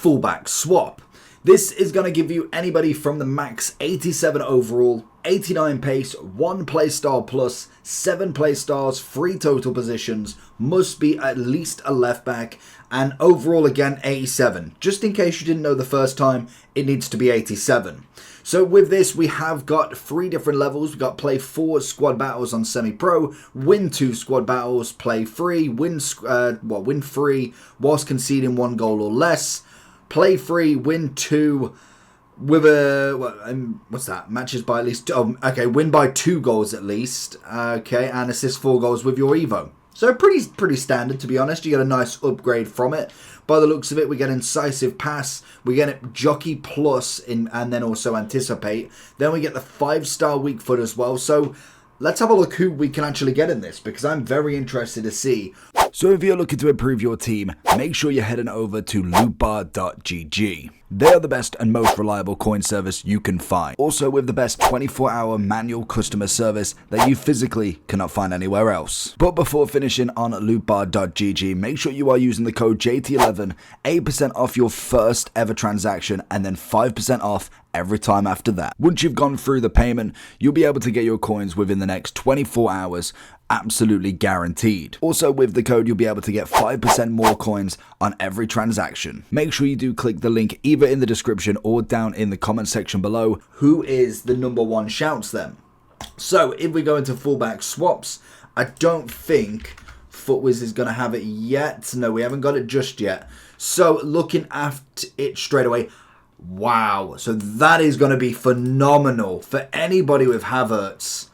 fullback swap. This is going to give you anybody from the max 87 overall, 89 pace, 1 playstyle plus, 7 playstars, 3 total positions, must be at least a left back, and overall again 87. Just in case you didn't know the first time, it needs to be 87. So with this, we have got 3 different levels. We've got play 4 squad battles on semi-pro, win 2 squad battles, play 3, win 3 whilst conceding 1 goal or less, play 3, win 2 with what's that? Matches by at least, win by 2 goals at least, and assist 4 goals with your Evo. So pretty standard, to be honest. You get a nice upgrade from it. By the looks of it, we get incisive pass, we get jockey plus and then also anticipate. Then we get the 5-star weak foot as well. So let's have a look who we can actually get in this, because I'm very interested to see. So if you're looking to improve your team, make sure you're heading over to lootbar.gg. They are the best and most reliable coin service you can find. Also with the best 24-hour manual customer service that you physically cannot find anywhere else. But before finishing on lootbar.gg, make sure you are using the code JT11, 8% off your first ever transaction, and then 5% off every time after that. Once you've gone through the payment, you'll be able to get your coins within the next 24 hours, absolutely guaranteed. Also with the code, you'll be able to get 5% more coins on every transaction. Make sure you do click the link either in the description or down in the comment section below. Who is the number 1 shouts then? So if we go into fullback swaps, I don't think Footwiz is going to have it yet. No, we haven't got it just yet. So looking at it straight away, wow, so that is going to be phenomenal for anybody with Havertz.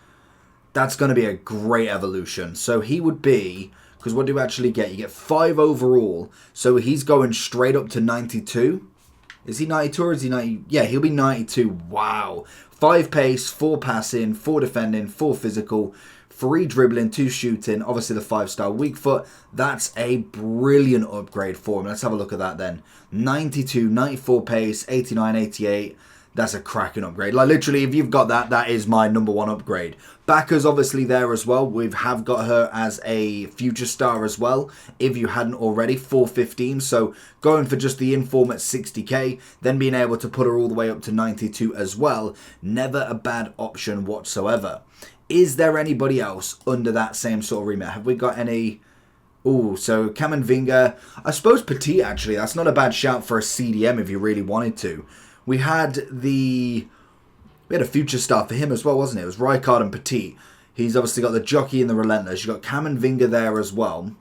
That's going to be a great evolution. So he would be, because what do you actually get? You get 5 overall. So he's going straight up to 92. Is he 92 or is he 90? Yeah, he'll be 92. Wow. 5 pace, 4 passing, 4 defending, 4 physical, 3 dribbling, 2 shooting. Obviously the 5-star weak foot. That's a brilliant upgrade for him. Let's have a look at that then. 92, 94 pace, 89, 88. That's a cracking upgrade. Like literally, if you've got that, that is my number 1 upgrade. Backer's obviously there as well. We have got her as a future star as well, if you hadn't already, 415. So going for just the inform at 60k, then being able to put her all the way up to 92 as well. Never a bad option whatsoever. Is there anybody else under that same sort of remit? Have we got any? Oh, so Kamavinga. I suppose Petit, actually. That's not a bad shout for a CDM if you really wanted to. We had a future star for him as well, wasn't it? It was Rijkaard and Petit. He's obviously got the jockey and the relentless. You've got Kamavinga there as well.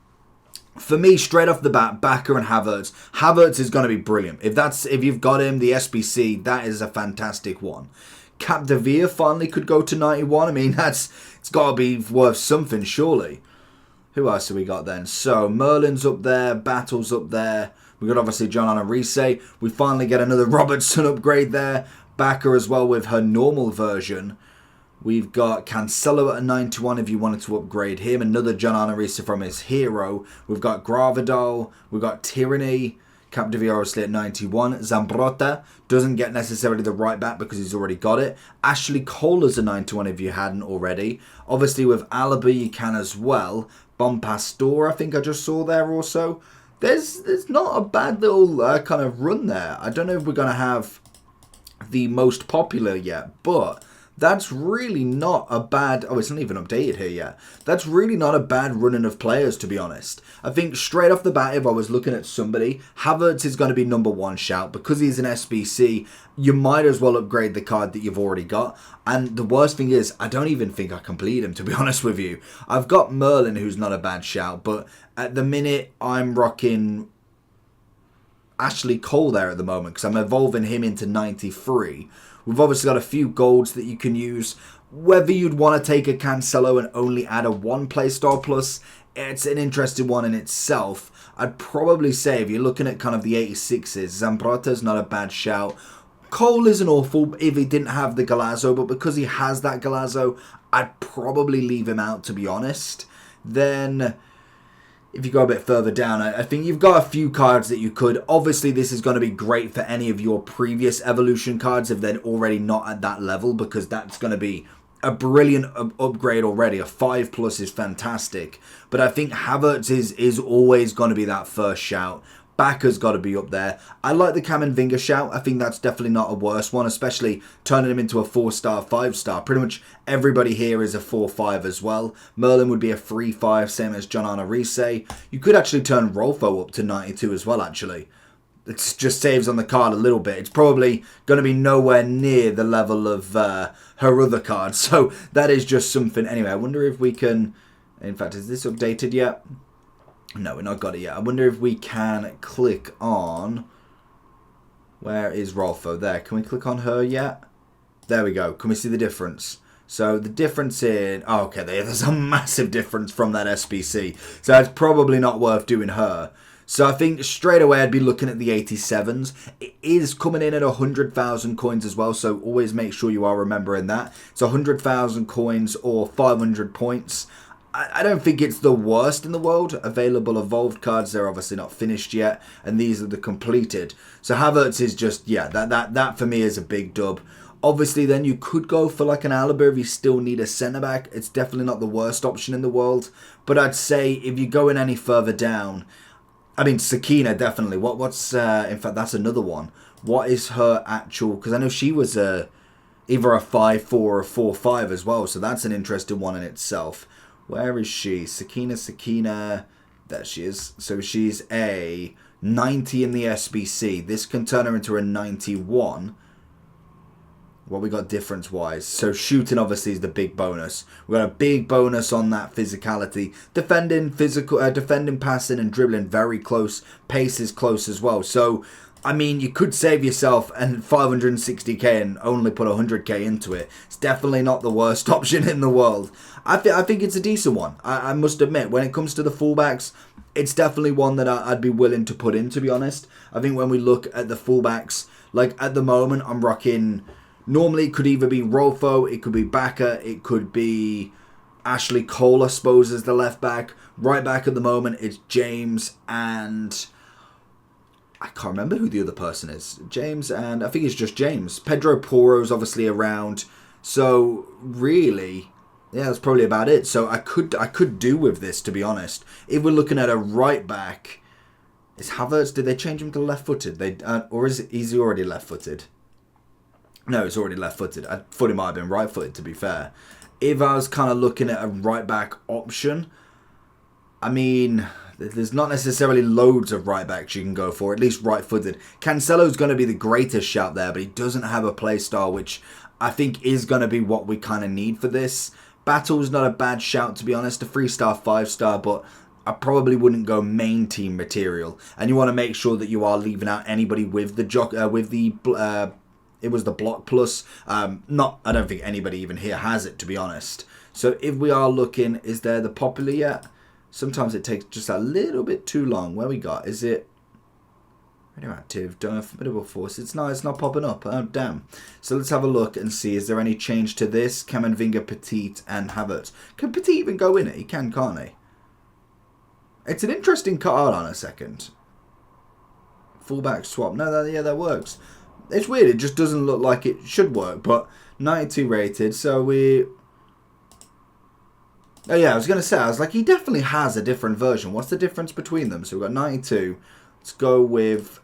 For me, straight off the bat, Bakker and Havertz. Havertz is going to be brilliant. If you've got him, the SBC, that is a fantastic one. Capdevere finally could go to 91. I mean, it's got to be worth something, surely. Who else have we got then? So, Merlin's up there, Battle's up there. We've got obviously John Arise. We finally get another Robertson upgrade there. Bakker as well with her normal version. We've got Cancelo at a 91 if you wanted to upgrade him. Another John Arise from his hero. We've got Gravadol. We've got Tyranny. Capdevere obviously at 91. Zambrotta doesn't get necessarily the right back because he's already got it. Ashley Cole is a 91 if you hadn't already. Obviously with Alaba you can as well. Bompastor I think I just saw there also. There's not a bad little kind of run there. I don't know if we're going to have the most popular yet, but that's really not a bad... Oh, it's not even updated here yet. That's really not a bad running of players, to be honest. I think straight off the bat, if I was looking at somebody, Havertz is going to be number 1 shout. Because he's an SBC, you might as well upgrade the card that you've already got. And the worst thing is, I don't even think I complete him, to be honest with you. I've got Merlin, who's not a bad shout, but at the minute, I'm rocking Ashley Cole there at the moment, because I'm evolving him into 93. We've obviously got a few golds that you can use. Whether you'd want to take a Cancelo and only add a 1 playstyle plus, it's an interesting one in itself. I'd probably say if you're looking at kind of the 86s, Zambrotta's not a bad shout. Cole isn't awful if he didn't have the Galazzo, but because he has that Galazzo, I'd probably leave him out, to be honest. Then if you go a bit further down, I think you've got a few cards that you could. Obviously, this is going to be great for any of your previous evolution cards if they're already not at that level, because that's going to be a brilliant upgrade already. A 5+ is fantastic. But I think Havertz is always going to be that first shout. Backer's got to be up there. I like the Camavinga shout. I think that's definitely not a worse one, especially turning him into a 4-star, 5-star. Pretty much everybody here is a 4-5 as well. Merlin would be a 3-5, same as John Arne Riise. You could actually turn Rolfo up to 92 as well, actually. It just saves on the card a little bit. It's probably going to be nowhere near the level of her other cards. So that is just something. Anyway, I wonder if we can... In fact, is this updated yet? No, we've not got it yet. I wonder if we can click on... Where is Rolfo? There. Can we click on her yet? There we go. Can we see the difference? So the difference in... Oh, okay, there's a massive difference from that SBC. So it's probably not worth doing her. So I think straight away I'd be looking at the 87s. It is coming in at 100,000 coins as well, so always make sure you are remembering that. It's 100,000 coins or 500 points. I don't think it's the worst in the world. Available evolved cards, they're obviously not finished yet, and these are the completed. So Havertz is just, yeah, that for me is a big dub. Obviously, then you could go for like an Alaba if you still need a centre-back. It's definitely not the worst option in the world. But I'd say if you're going any further down... I mean, Sakina, definitely. What's in fact, that's another one. What is her actual... Because I know she was either a 5-4 or a 4-5 as well. So that's an interesting one in itself. Where is she? Sakina. There she is. So she's a 90 in the SBC. This can turn her into a 91. What we got difference-wise? So shooting obviously is the big bonus. We got a big bonus on that physicality. Defending, defending, passing, and dribbling very close. Pace is close as well. So, I mean, you could save yourself and 560k and only put 100k into it. It's definitely not the worst option in the world. I think it's a decent one. I must admit, when it comes to the fullbacks, it's definitely one that I'd be willing to put in, to be honest. I think when we look at the fullbacks, like at the moment, I'm rocking... Normally, it could either be Rolfo, it could be Bakker, it could be Ashley Cole, I suppose, as the left back. Right back at the moment, it's James and... I can't remember who the other person is. James and... I think it's just James. Pedro Porro's obviously around. So, really... Yeah, that's probably about it. So, I could do with this, to be honest. If we're looking at a right back... Is Havertz... Did they change him to left-footed? Or is he already left-footed? No, it's already left-footed. I thought he might have been right-footed, to be fair. If I was kind of looking at a right-back option, I mean, there's not necessarily loads of right-backs you can go for, at least right-footed. Cancelo's going to be the greatest shout there, but he doesn't have a play style, which I think is going to be what we kind of need for this. Battle's not a bad shout, to be honest. A 3-star, 5-star, but... I probably wouldn't go main team material. And you want to make sure that you are leaving out anybody with the it was the block plus. I don't think anybody even here has it, to be honest. So if we are looking, is there the popular yet? Sometimes it takes just a little bit too long. Where we got? Is it radioactive? Don't have formidable force. It's not popping up. Oh, damn. So let's have a look and see. Is there any change to this? Camavinga, Petit, and Havertz. Can Petit even go in it? He can, can't he? It's an interesting card on a second. Fullback swap. No, that works. It's weird, it just doesn't look like it should work, but 92 rated, so we... Oh yeah, I was going to say, I was like, he definitely has a different version. What's the difference between them? So we've got 92. Let's go with,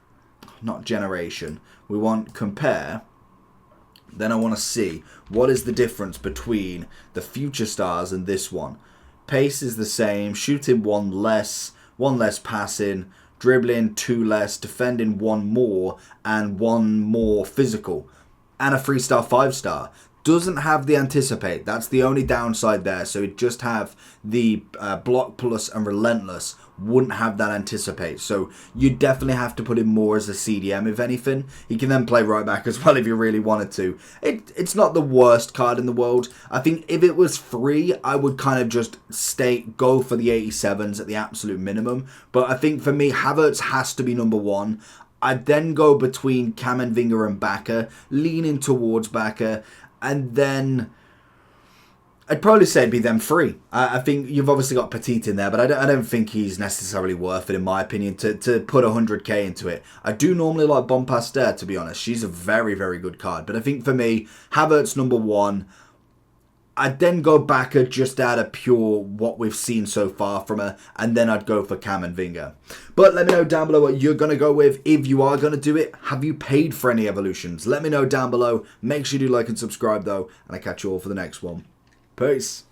not generation. We want compare. Then I want to see, what is the difference between the future stars and this one? Pace is the same, shooting one less passing, dribbling 2 less, defending 1 more, and 1 more physical. And a 3-star, 5-star. Doesn't have the anticipate. That's the only downside there. So it just have the block plus and relentless. Wouldn't have that anticipate. So you definitely have to put him more as a CDM, if anything. He can then play right back as well if you really wanted to. It's not the worst card in the world. I think if it was free, I would kind of just go for the 87s at the absolute minimum. But I think for me, Havertz has to be number 1. I'd then go between Camavinga and Bakker, leaning towards Bakker, and then I'd probably say it'd be them 3. I think you've obviously got Petit in there, but I don't think he's necessarily worth it, in my opinion, to put 100k into it. I do normally like Bompaster, to be honest. She's a very, very good card. But I think for me, Havertz number 1. I'd then go back at just out of pure what we've seen so far from her, and then I'd go for Camenvinga. But let me know down below what you're going to go with. If you are going to do it, have you paid for any evolutions? Let me know down below. Make sure you do like and subscribe though, and I'll catch you all for the next one. Peace.